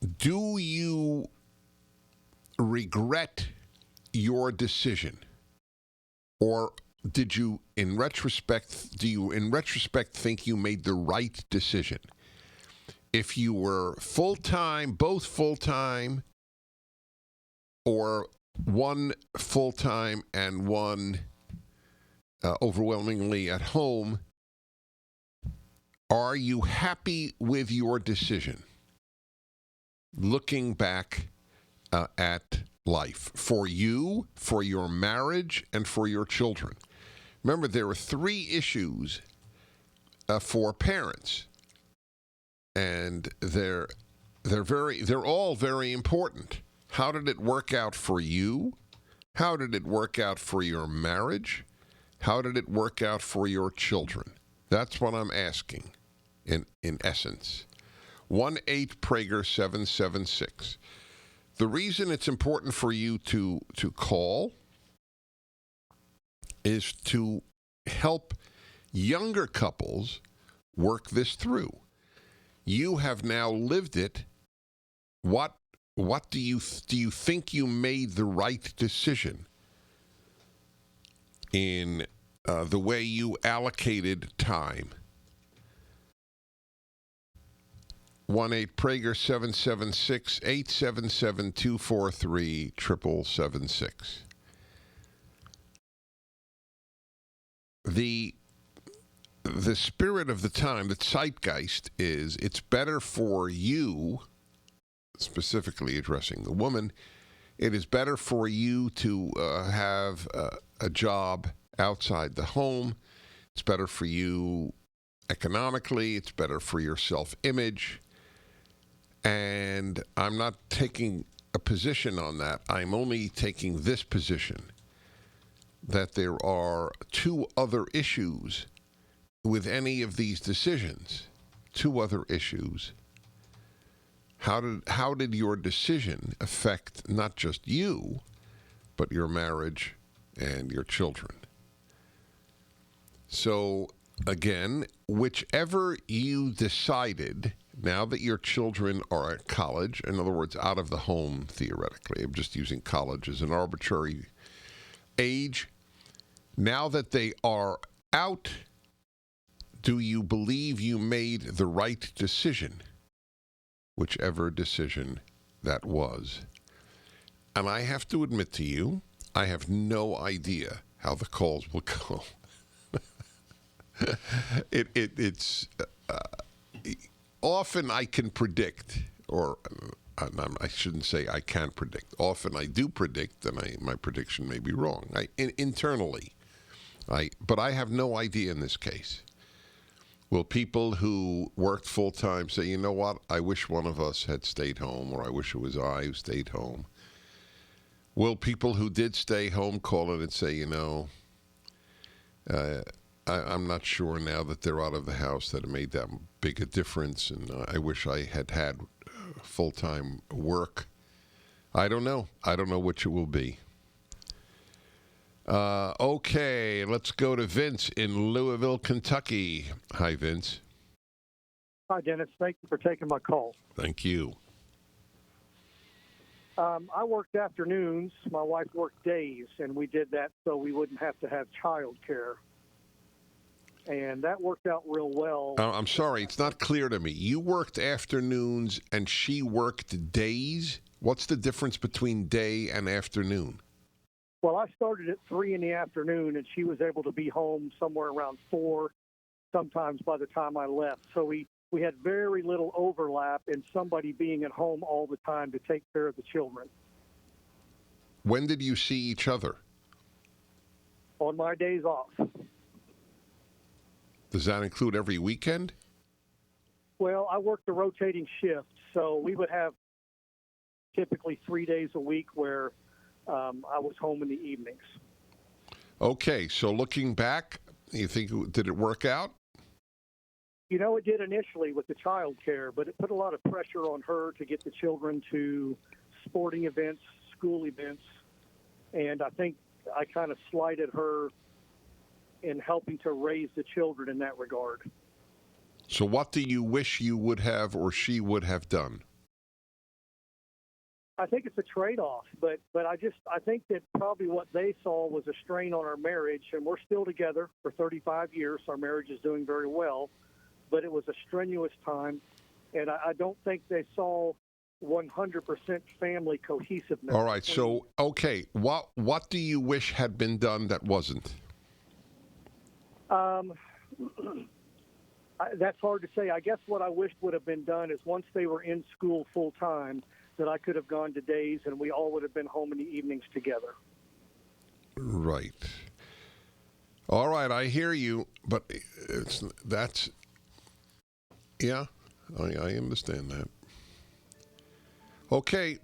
Do you regret your decision? Or did you, in retrospect, do you, in retrospect, think you made the right decision? If you were full time, both full time, or one full time and one overwhelmingly at home, are you happy with your decision? Looking back at life for you, for your marriage, and for your children. Remember, there are three issues for parents, and they're all very important. How did it work out for you? How did it work out for your marriage? How did it work out for your children? That's what I'm asking, in essence. 1-8-PRAGER-776. The reason it's important for you to call is to help younger couples work this through. You have now lived it. What do you think you made the right decision in the way you allocated time? 1-8-PRAGER-776-877-243-7776. The spirit of the time, the zeitgeist, is it's better for you, specifically addressing the woman, it is better for you to have a job outside the home. It's better for you economically. It's better for your self-image. And I'm not taking a position on that. I'm only taking this position, that there are two other issues with any of these decisions. Two other issues. How did your decision affect not just you, but your marriage and your children? So, again, whichever you decided, now that your children are at college, in other words, out of the home theoretically, I'm just using college as an arbitrary age, now that they are out, do you believe you made the right decision? Whichever decision that was. And I have to admit to you, I have no idea how the calls will go. It's often I can predict, or I shouldn't say I can predict. Often I do predict, and my prediction may be wrong. Internally, but I have no idea in this case. Will people who worked full-time say, you know what, I wish one of us had stayed home, or I wish it was I who stayed home? Will people who did stay home call in and say, you know, I'm not sure now that they're out of the house that it made that big a difference, and I wish I had full-time work? I don't know. I don't know which it will be. Okay, let's go to Vince in Louisville, Kentucky. Hi, Vince. Hi, Dennis. Thank you for taking my call. Thank you. I worked afternoons. My wife worked days, and we did that so we wouldn't have to have child care. And that worked out real well. I'm sorry, it's not clear to me. You worked afternoons and she worked days? What's the difference between day and afternoon? Well, I started at 3 in the afternoon, and she was able to be home somewhere around 4, sometimes by the time I left. So we had very little overlap in somebody being at home all the time to take care of the children. When did you see each other? On my days off. Does that include every weekend? Well, I worked a rotating shift, so we would have typically 3 days a week where I was home in the evenings. Okay, so looking back, you think, did it work out? You know, it did initially with the child care, but it put a lot of pressure on her to get the children to sporting events, school events, and I think I kind of slighted her in helping to raise the children in that regard. So what do you wish you would have or she would have done? I think it's a trade-off, but I think that probably what they saw was a strain on our marriage, and we're still together for 35 years. Our marriage is doing very well, but it was a strenuous time, and I don't think they saw 100% family cohesiveness. All right. So, okay, what do you wish had been done that wasn't? That's hard to say. I guess what I wished would have been done is once they were in school full time, that I could have gone to days and we all would have been home in the evenings together. Right. All right, I hear you, but yeah, I understand that. Okay,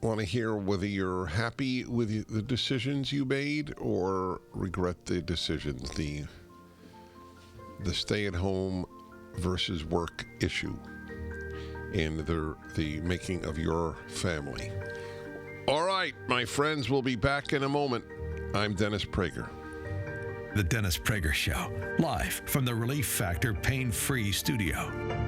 want to hear whether you're happy with the decisions you made or regret the decisions, the stay-at-home versus work issue and the making of your family. All right, my friends, we'll be back in a moment. I'm Dennis Prager. The Dennis Prager Show, live from the Relief Factor Pain-Free Studio.